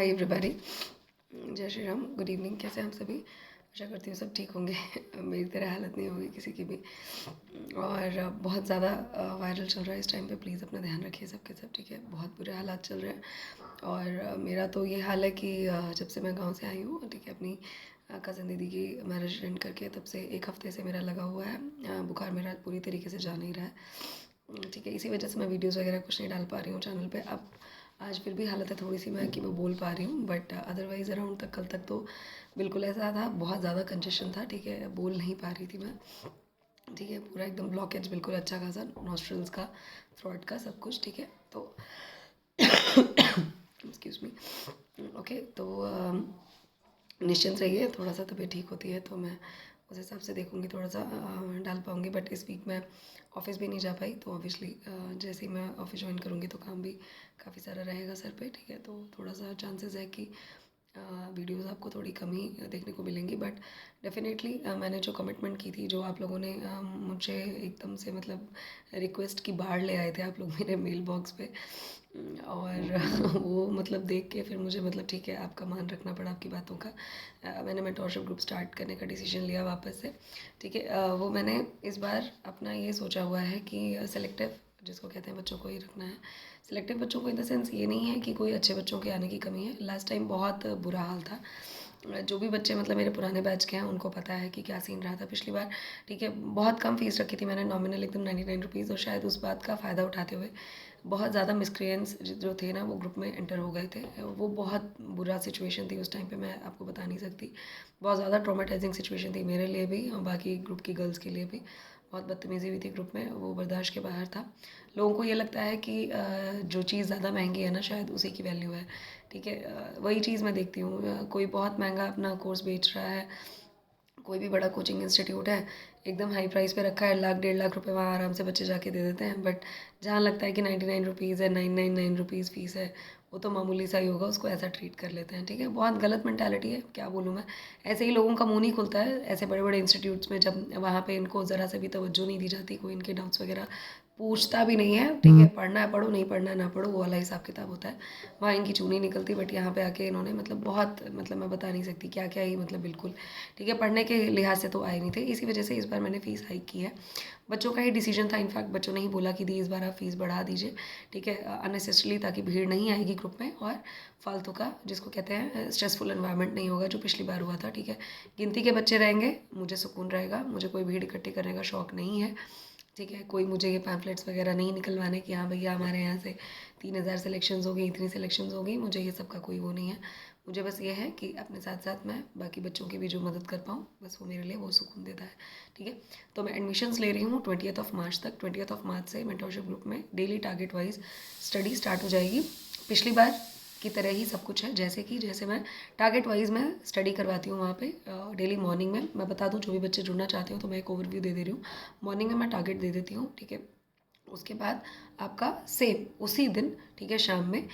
Hi everybody, जय Shri Ram, good evening. कैसे हैं आप सभी? आशा करती हूँ सब ठीक होंगे। मेरी तरह हालत नहीं होगी किसी की भी। और बहुत ज़्यादा वायरल चल रहा है इस टाइम पे। प्लीज़ अपना ध्यान रखिए सबके सब, ठीक है? बहुत बुरे हालात चल रहे हैं। और मेरा तो ये हाल है कि जब से मैं गांव से आई हूँ, ठीक है, अपनी कज़न दीदी की मैरिज अटेंड करके, तब से एक हफ़्ते से मेरा लगा हुआ है। बुखार मेरा पूरी तरीके से जा नहीं रहा है, ठीक है? इसी वजह से मैं वीडियोज़ वगैरह कुछ नहीं डाल पा रही हूँ चैनल पे। अब आज फिर भी हालत है थोड़ी सी मैं कि मैं बोल पा रही हूँ, बट अदरवाइज़ अराउंड तक कल तक तो बिल्कुल ऐसा था, बहुत ज़्यादा कंजेशन था, ठीक है? बोल नहीं पा रही थी मैं, ठीक है? पूरा एकदम ब्लॉकेज, बिल्कुल अच्छा खासा नॉस्ट्रल्स का, थ्रोट का, सब कुछ, ठीक है? तो एक्सक्यूज़ मी। ओके, तो निश्चिंत रहिए, थोड़ा सा तबीयत ठीक होती है तो मैं उस हिसाब से देखूँगी, थोड़ा सा डाल पाऊँगी। बट इस वीक मैं ऑफिस भी नहीं जा पाई, तो ऑब्वियसली जैसे ही मैं ऑफिस ज्वाइन करूँगी तो काम भी काफ़ी सारा रहेगा सर पे, ठीक है? तो थोड़ा सा चांसेस है कि वीडियोस आपको थोड़ी कम ही देखने को मिलेंगी। बट डेफिनेटली मैंने जो कमिटमेंट की थी, जो आप लोगों ने मुझे एकदम से मतलब रिक्वेस्ट की बाढ़ ले आए थे आप लोग मेरे मेल बॉक्स पे, और वो मतलब देख के फिर मुझे मतलब ठीक है, आपका मान रखना पड़ा, आपकी बातों का। मैंने मेंटोरशिप ग्रुप स्टार्ट करने का डिसीजन लिया वापस से, ठीक है? वो मैंने इस बार अपना ये सोचा हुआ है कि सेलेक्टिव, जिसको कहते हैं, बच्चों को ही रखना है। सिलेक्टिव बच्चों को इन द सेंस ये नहीं है कि कोई अच्छे बच्चों के आने की कमी है। लास्ट टाइम बहुत बुरा हाल था। जो भी बच्चे मतलब मेरे पुराने बैच के हैं उनको पता है कि क्या सीन रहा था पिछली बार, ठीक है? बहुत कम फीस रखी थी मैंने, नॉमिनल एकदम 99 रुपीज़, और शायद उस बात का फ़ायदा उठाते हुए बहुत ज़्यादा मिसक्रिएंट्स जो थे ना, वो ग्रुप में एंटर हो गए थे। वो बहुत बुरा सिचुएशन थी उस टाइम पे, मैं आपको बता नहीं सकती। बहुत ज़्यादा ट्रॉमेटाइजिंग सिचुएशन थी मेरे लिए भी और बाकी ग्रुप की गर्ल्स के लिए भी। बहुत बदतमीज़ी हुई थी ग्रुप में, वो बर्दाश्त के बाहर था। लोगों को ये लगता है कि जो चीज़ ज़्यादा महंगी है ना, शायद उसी की वैल्यू है, ठीक है? वही चीज़ मैं देखती हूँ। कोई बहुत महंगा अपना कोर्स बेच रहा है, कोई भी बड़ा कोचिंग इंस्टीट्यूट है, एकदम हाई प्राइस पे रखा है, लाख 1.5 लाख रुपए वहाँ आराम से बच्चे जाके दे देते हैं। बट जहाँ लगता है कि 99 रुपीज़ है, 999 रुपीज़ फ़ीस है, वो तो मामूली सा ही होगा, उसको ऐसा ट्रीट कर लेते हैं, ठीक है? बहुत गलत मेंटालिटी है, क्या बोलूँ मैं। ऐसे ही लोगों का मुँह नहीं खुलता है ऐसे बड़े बड़े इंस्टीट्यूट्स में, जब वहाँ पे इनको ज़रा से भी तवज्जो नहीं दी जाती, कोई इनके डाउट्स वगैरह पूछता भी नहीं है, ठीक है? पढ़ना है पढ़ो, नहीं पढ़ना है ना पढ़ो, वो वाला हिसाब किताब होता है। वहाँ इनकी चूनी निकलती। बट यहाँ पे आके इन्होंने मतलब बहुत, मतलब मैं बता नहीं सकती क्या क्या ही, मतलब बिल्कुल, ठीक है? पढ़ने के लिहाज से तो आए नहीं थे। इसी वजह से इस बार मैंने फ़ीस हाइक की है। बच्चों का ही डिसीजन था, इनफैक्ट बच्चों ने ही बोला कि दी इस बार आप फ़ीस बढ़ा दीजिए, ठीक है? अननेसेसरली, ताकि भीड़ नहीं आएगी ग्रुप में और फालतू का, जिसको कहते हैं, स्ट्रेसफुल एनवायरनमेंट नहीं होगा, जो पिछली बार हुआ था, ठीक है? गिनती के बच्चे रहेंगे, मुझे सुकून रहेगा, मुझे कोई भीड़ इकट्ठी करने का शौक़ नहीं है, ठीक है? कोई मुझे ये पैम्फलेट्स वगैरह नहीं निकलवाने कि हाँ भैया हमारे यहाँ से 3,000 सिलेक्शंस हो गई, इतनी सिलेक्शंस हो गई, मुझे ये सब का कोई वो नहीं है। मुझे बस ये है कि अपने साथ साथ मैं बाकी बच्चों की भी जो मदद कर पाऊँ, बस वो मेरे लिए वो सुकून देता है, ठीक है? तो मैं एडमिशन्स ले रही हूँ 20th ऑफ मार्च तक। 20th ऑफ मार्च से मेंटोरशिप ग्रुप में daily target wise study start हो जाएगी। पिछली बार की तरह ही सब कुछ है, जैसे मैं टारगेट वाइज मैं स्टडी करवाती हूँ वहाँ पे डेली मॉर्निंग में। मैं बता दूँ, जो भी बच्चे जुड़ना चाहते हो तो मैं एक ओवरव्यू दे रही हूँ। मॉर्निंग में मैं टारगेट दे देती हूँ, ठीक है? उसके बाद आपका सेम उसी दिन, ठीक है, शाम में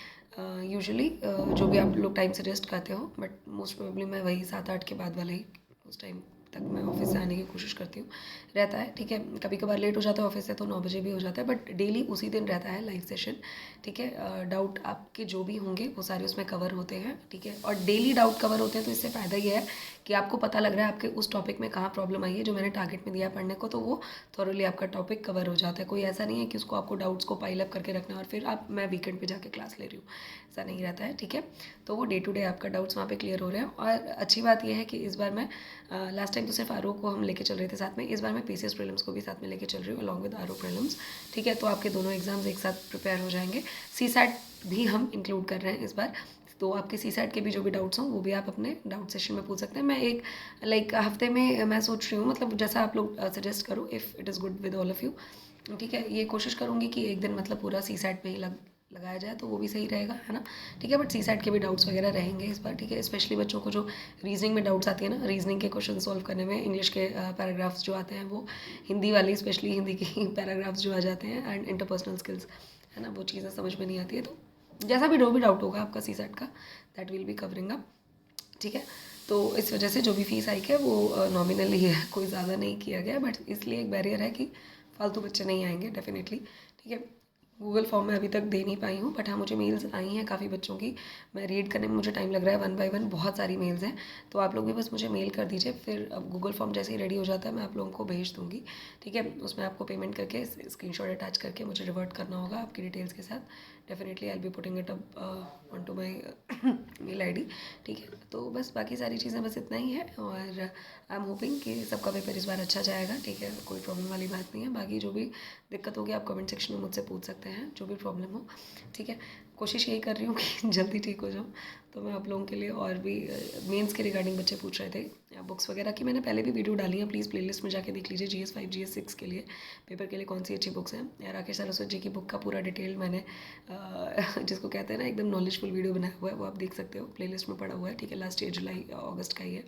यूजुअली जो भी आप लोग टाइम सजेस्ट करते हो, बट मोस्ट प्रोबेबली मैं वही 7-8 के बाद वाले ही उस टाइम तक मैं ऑफिस से आने की कोशिश करती हूँ, रहता है, ठीक है? कभी कभार लेट हो जाता है ऑफिस से तो 9 बजे भी हो जाता है, बट डेली उसी दिन रहता है लाइव सेशन, ठीक है? डाउट आपके जो भी होंगे वो सारे उसमें कवर होते हैं, ठीक है? और डेली डाउट कवर होते हैं, तो इससे फ़ायदा ये है कि आपको पता लग रहा है आपके उस टॉपिक में कहाँ प्रॉब्लम आई है, जो मैंने टारगेट में दिया पढ़ने को, तो वो थॉरली आपका टॉपिक कवर हो जाता है। कोई ऐसा नहीं है कि उसको आपको डाउट्स को पाइल अप करके रखना है और फिर आप मैं वीकेंड पे जाके क्लास ले रही हूँ, ऐसा नहीं रहता है, ठीक है? तो वो डे टू डे आपका डाउट्स वहाँ पे क्लियर हो रहे हैं। और अच्छी बात यह है कि इस बार मैं लास्ट टाइम तो सिर्फ आर को हम लेके चल रहे थे साथ में, इस बार मैं पीसीएस प्रीलिम्स को भी साथ में लेके चल रही हूँ अलॉन्ग विद आर प्रीलिम्स, ठीक है? तो आपके दोनों एग्जाम्स एक साथ प्रिपेयर हो जाएंगे। सीसैट भी हम इंक्लूड कर रहे हैं इस बार, तो आपके सीसैट के भी जो भी डाउट्स हों वो भी आप अपने डाउट सेशन में पूछ सकते हैं। मैं एक लाइक हफ्ते में मैं सोच रही हूँ, मतलब जैसा आप लोग सजेस्ट करो, if it is good with all of you, ठीक है? ये कोशिश करूँगी कि एक दिन मतलब पूरा सीसैट पे ही लगाया जाए, तो वो भी सही रहेगा, है ना? ठीक है? बट सीसैट के भी डाउट्स वगैरह रहेंगे इस बार, ठीक है? स्पेशली बच्चों को जो रीजनिंग में डाउट्स आती है ना, रीजनिंग के क्वेश्चन सॉल्व करने में, इंग्लिश के पैराग्राफ्स जो आते हैं वो, हिंदी वाली स्पेशली हिंदी के पैराग्राफ्स जो आ जाते हैं, एंड इंटरपर्सनल स्किल्स, है ना, वो चीज़ें समझ में नहीं आती है। तो जैसा भी डाउट होगा आपका सीसैट का, that will be covering up, ठीक है? तो इस वजह से जो भी फीस हाइक है वो नॉमिनल ही है, कोई ज़्यादा नहीं किया गया, बट इसलिए एक बैरियर है कि फालतू बच्चे नहीं आएंगे डेफिनेटली, ठीक है? गूगल फॉर्म में अभी तक दे नहीं पाई हूँ, बट हाँ मुझे मेल्स आई हैं काफ़ी बच्चों की। मैं रीड करने में मुझे टाइम लग रहा है, वन बाय वन बहुत सारी मेल्स हैं। तो आप लोग भी बस मुझे मेल कर दीजिए, फिर अब गूगल फॉर्म जैसे ही रेडी हो जाता है मैं आप लोगों को भेज दूँगी, ठीक है। उसमें आपको पेमेंट करके स्क्रीनशॉट अटैच करके मुझे रिवर्ट करना होगा आपकी डिटेल्स के साथ। Definitely I will be putting it up on to my mail I D, ठीक है। तो बस बाकी सारी चीज़ें बस इतना ही है, और आई एम होपिंग कि सबका पेपर इस बार अच्छा जाएगा, ठीक है। कोई प्रॉब्लम वाली बात नहीं है। बाकी जो भी दिक्कत होगी आप कमेंट सेक्शन में मुझसे पूछ सकते हैं, जो भी प्रॉब्लम हो, ठीक है। कोशिश यही कर रही हूँ कि जल्दी ठीक हो जाऊँ। तो मैं आप लोगों के लिए और भी मेंस के रिगार्डिंग बच्चे पूछ रहे थे बुक्स वगैरह की, मैंने पहले भी वीडियो डाली है, प्लीज़ प्लेलिस्ट में जाके देख लीजिए। GS5 GS6 के लिए पेपर के लिए कौन सी अच्छी बुक्स हैं। या राकेश सरस्वत जी की बुक का पूरा डिटेल मैंने जिसको कहते हैं ना एकदम नॉलेजफुल वीडियो बनाया हुआ है, वो आप देख सकते हो, प्लेलिस्ट में पड़ा हुआ है, ठीक है। लास्ट ईयर जुलाई अगस्त का ही है,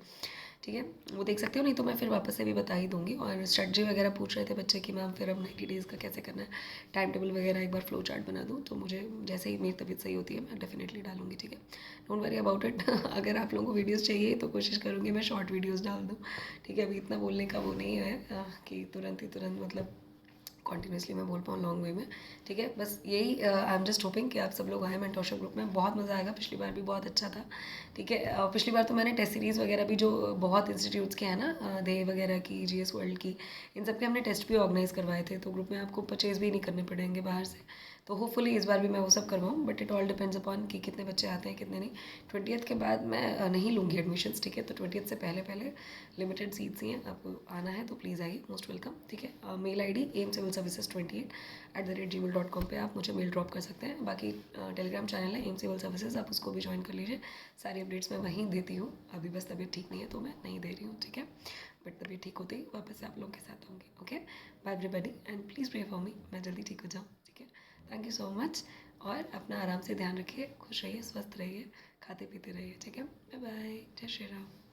ठीक है। वो देख सकते हो, नहीं तो मैं फिर वापस से भी बता ही दूँगी। और स्ट्रेटजी वगैरह पूछ रहे थे बच्चे कि मैम फिर अब 90 डेज़ का कैसे करना है, टाइम टेबल वगैरह एक बार फ्लो चार्ट बना दूँ, तो मुझे जैसे ही मेरी तबीयत सही होती है मैं डेफिनेटली डालूँगी, ठीक है। Don't worry about it. अगर आप लोगों को वीडियोज़ चाहिए तो कोशिश करूँगी मैं शॉर्ट वीडियोज़ डाल दूँ, ठीक है। अभी इतना बोलने का वो नहीं है कि तुरंत ही तुरंत मतलब कॉन्टिन्यूसली मैं बोल पाऊँ लॉन्ग वे में, ठीक है। बस यही आई एम जस्ट होपिंग कि आप सब लोग आए मेंटोरशिप ग्रुप में, बहुत मज़ा आएगा। पिछली बार भी बहुत अच्छा था, ठीक है। पिछली बार तो मैंने टेस्ट सीरीज़ वगैरह भी जो बहुत इंस्टीट्यूट्स के हैं ना, दे वगैरह की, GS वर्ल्ड की, इन सब के हमने टेस्ट भी ऑर्गेनाइज़ करवाए थे, तो ग्रुप में आपको परचेज़ भी नहीं करने पड़ेंगे बाहर से। तो होपफुली इस बार भी मैं वो सब करवाऊँ, but it all depends upon कि कितने बच्चे आते हैं कितने नहीं। 20th के बाद मैं नहीं लूँगी एडमिशन्स, ठीक है। तो 20th से पहले पहले लिमिटेड सीट्स ही हैं, आपको आना है तो प्लीज़ आइए, मोस्ट वेलकम, ठीक है। मेल आई डी aimcivilservices28@gmail.com पे आप मुझे मेल ड्रॉप कर सकते हैं। बाकी टेलीग्राम चैनल है एम सिविल सर्विसेज, आप उसको भी ज्वाइन कर लीजिए। सारी अपडेट्स मैं वहीं देती हूँ। अभी बस तबीयत ठीक नहीं है तो मैं नहीं दे रही हूँ, ठीक है। बट तबीयत ठीक होते ही वापस से आप लोगों के साथ होंगी, okay. Bye everybody and please pray for me, मैं जल्दी ठीक हो जाऊँ, ठीक है। थैंक यू सो मच, और अपना आराम से ध्यान रखिए, खुश रहिए, स्वस्थ रहिए, खाते पीते रहिए, ठीक है। बाय बाय, जय श्री राम।